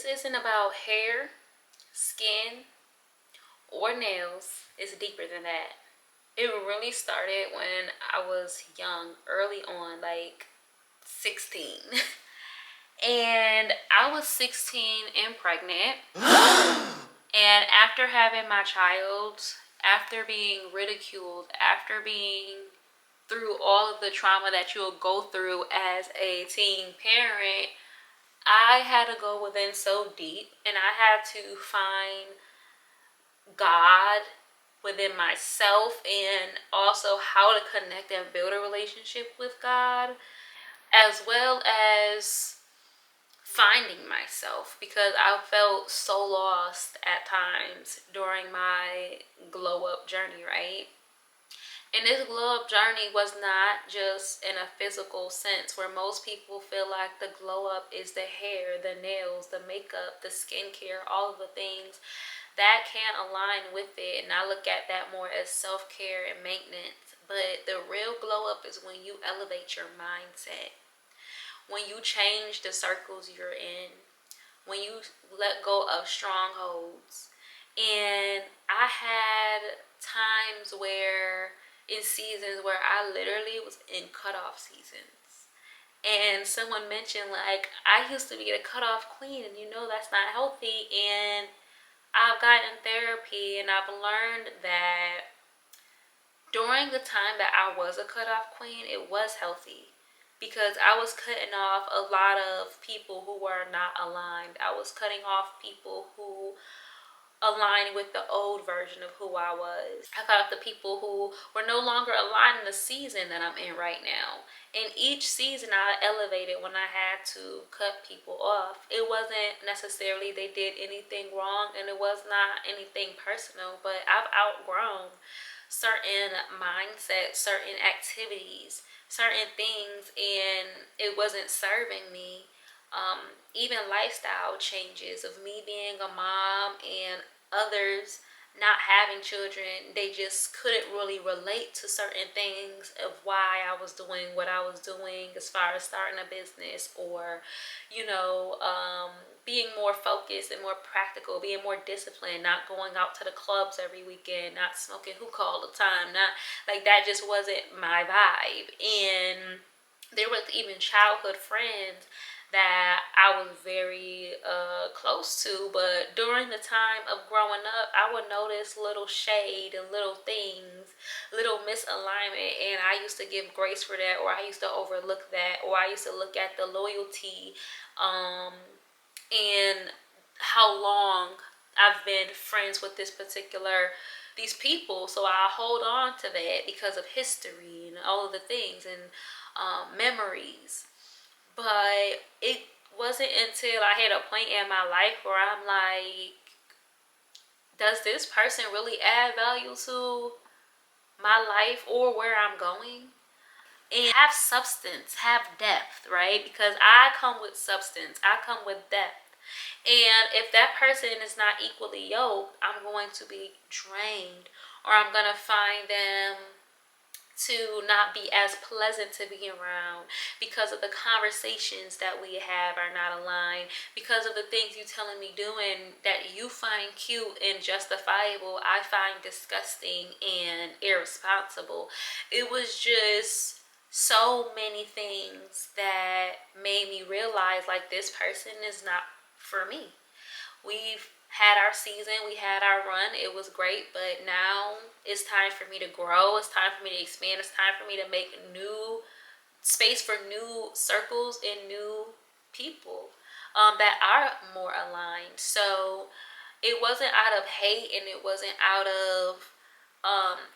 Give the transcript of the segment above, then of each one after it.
this isn't about hair, skin, or nails. It's deeper than that. It really started when I was young, early on, like 16. And I was 16 and pregnant. And after having my child, after being ridiculed, after being through all of the trauma that you'll go through as a teen parent, I had to go within so deep, and I had to find God within myself, and also how to connect and build a relationship with God, as well as finding myself, because I felt so lost at times during my glow up journey, right? And this glow up journey was not just in a physical sense, where most people feel like the glow up is the hair, the nails, the makeup, the skincare, all of the things that can align with it. And I look at that more as self-care and maintenance. But the real glow up is when you elevate your mindset, when you change the circles you're in, when you let go of strongholds. And I had times where, in seasons where I literally was in cutoff seasons. And someone mentioned, like, I used to be a cutoff queen, and that's not healthy. And I've gotten therapy, and I've learned that during the time that I was a cutoff queen, it was healthy, because I was cutting off a lot of people who were not aligned. I was cutting off people who aligned with the old version of who I was. I cut off the people who were no longer aligned in the season that I'm in right now. And each season I elevated when I had to cut people off. It wasn't necessarily they did anything wrong, and it was not anything personal, but I've outgrown certain mindsets, certain activities, certain things, and it wasn't serving me. Even lifestyle changes of me being a mom and others not having children, they just couldn't really relate to certain things of why I was doing what I was doing, as far as starting a business, or being more focused and more practical, being more disciplined, not going out to the clubs every weekend, not smoking hookah all the time, not like that. Just wasn't my vibe. And there was even childhood friends that I was very close to, but during the time of growing up, I would notice little shade and little things, little misalignment, and I used to give grace for that, or I used to overlook that, or I used to look at the loyalty and how long I've been friends with these people, so I hold on to that because of history and all of the things and memories. But it wasn't until I hit a point in my life where I'm like, does this person really add value to my life or where I'm going? And have substance, have depth, right? Because I come with substance, I come with depth. And if that person is not equally yoked, I'm going to be drained, or I'm going to find them to not be as pleasant to be around, because of the conversations that we have are not aligned, because of the things you telling me doing that you find cute and justifiable, I find disgusting and irresponsible. It was just so many things that made me realize, like, this person is not for me. We've had our season, we had our run, it was great, but now it's time for me to grow, it's time for me to expand, it's time for me to make new space for new circles and new people that are more aligned. So it wasn't out of hate, and it wasn't out of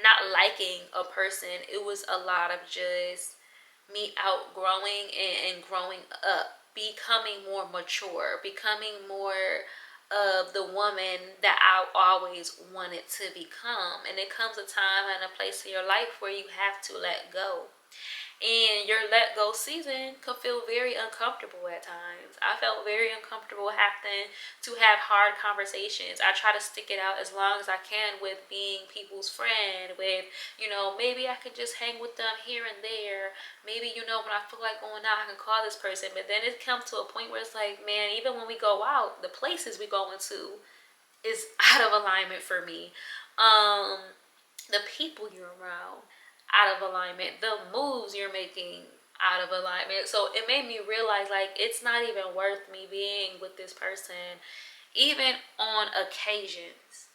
not liking a person. It was a lot of just me outgrowing and growing up, becoming more mature, becoming more of the woman that I always wanted to become. And it comes a time and a place in your life where you have to let go. And your let go season could feel very uncomfortable at times. I felt very uncomfortable having to have hard conversations. I try to stick it out as long as I can with being people's friend, with, maybe I could just hang with them here and there. Maybe, when I feel like going out, I can call this person. But then it comes to a point where it's like, man, even when we go out, the places we go into is out of alignment for me. The people you're around, out of alignment. The moves you're making, out of alignment. So it made me realize, like, it's not even worth me being with this person, even on occasions.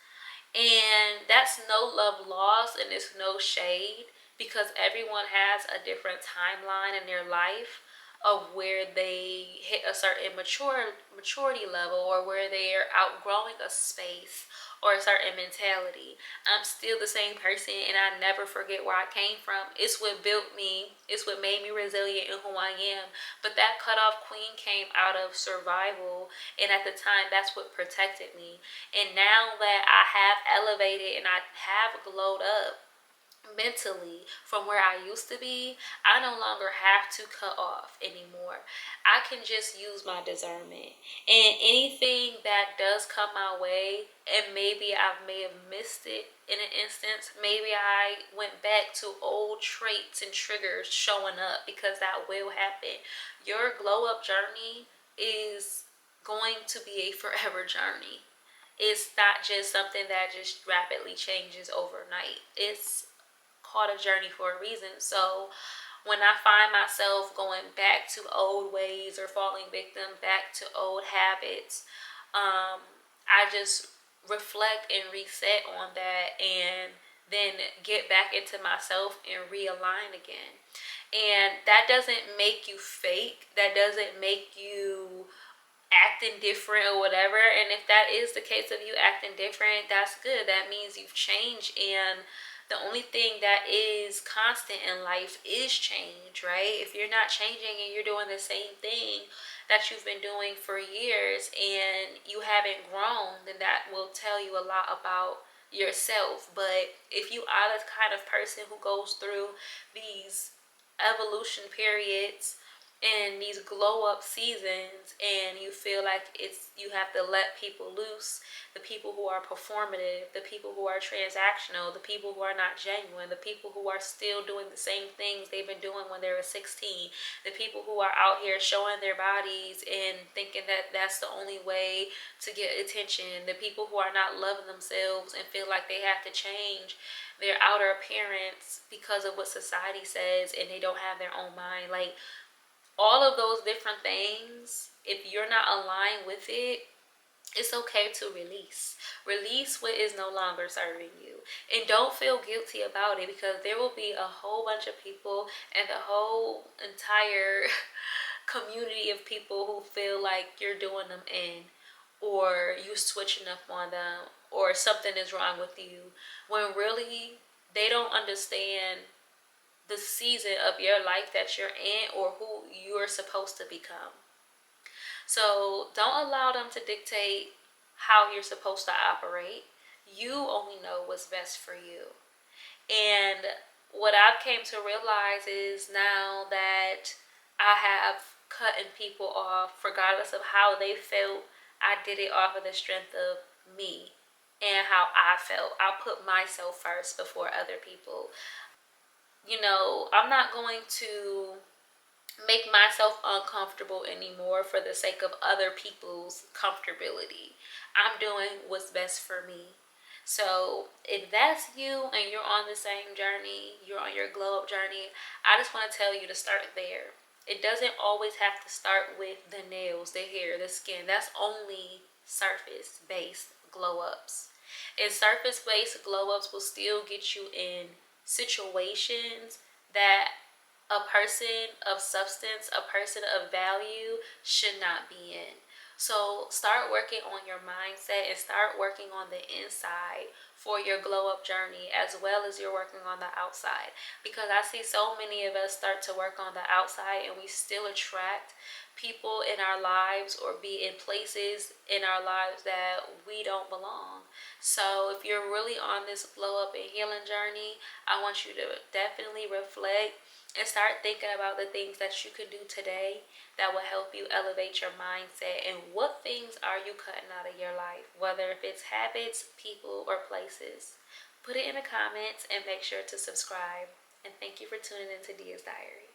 And that's no love lost, and it's no shade, because everyone has a different timeline in their life of where they hit a certain maturity level, or where they are outgrowing a space or a certain mentality. I'm still the same person, and I never forget where I came from. It's what built me. It's what made me resilient in who I am. But that cutoff queen came out of survival, and at the time, that's what protected me. And now that I have elevated and I have glowed up mentally from where I used to be, I no longer have to cut off anymore. I can just use my discernment. And anything that does come my way, and maybe I may have missed it in an instance, maybe I went back to old traits and triggers showing up, because that will happen. Your glow up journey is going to be a forever journey. It's not just something that just rapidly changes overnight. It's called a journey for a reason. So when I find myself going back to old ways, or falling victim back to old habits, I just reflect and reset on that, and then get back into myself and realign again. And that doesn't make you fake. That doesn't make you acting different or whatever. And if that is the case of you acting different, that's good. That means you've changed. And the only thing that is constant in life is change, right? If you're not changing and you're doing the same thing that you've been doing for years, and you haven't grown, then that will tell you a lot about yourself. But if you are the kind of person who goes through these evolution periods in these glow up seasons, and you feel like you have to let people loose, the people who are performative, the people who are transactional, the people who are not genuine, the people who are still doing the same things they've been doing when they were 16, the people who are out here showing their bodies and thinking that that's the only way to get attention, the people who are not loving themselves and feel like they have to change their outer appearance because of what society says, and they don't have their own mind. Like, all of those different things, if you're not aligned with it, it's okay to release what is no longer serving you. And don't feel guilty about it, because there will be a whole bunch of people, and the whole entire community of people who feel like you're doing them in, or you switching up on them, or something is wrong with you, when really they don't understand the season of your life that you're in, or who you're supposed to become. So don't allow them to dictate how you're supposed to operate. You only know what's best for you. And what I've came to realize is, now that I have cutting people off regardless of how they felt, I did it off of the strength of me and how I felt. I put myself first before other people. I'm not going to make myself uncomfortable anymore for the sake of other people's comfortability. I'm doing what's best for me. So if that's you and you're on the same journey, you're on your glow up journey, I just want to tell you to start there. It doesn't always have to start with the nails, the hair, the skin. That's only surface based glow ups. And surface based glow ups will still get you in situations that a person of substance, a person of value should not be in. So start working on your mindset and start working on the inside for your glow up journey, as well as you're working on the outside. Because I see so many of us start to work on the outside, and we still attract people in our lives or be in places in our lives that we don't belong. So if you're really on this glow up and healing journey, I want you to definitely reflect and start thinking about the things that you can do today that will help you elevate your mindset, and what things are you cutting out of your life, whether if it's habits, people, or places. Put it in the comments and make sure to subscribe. And thank you for tuning into Diyah's Diary.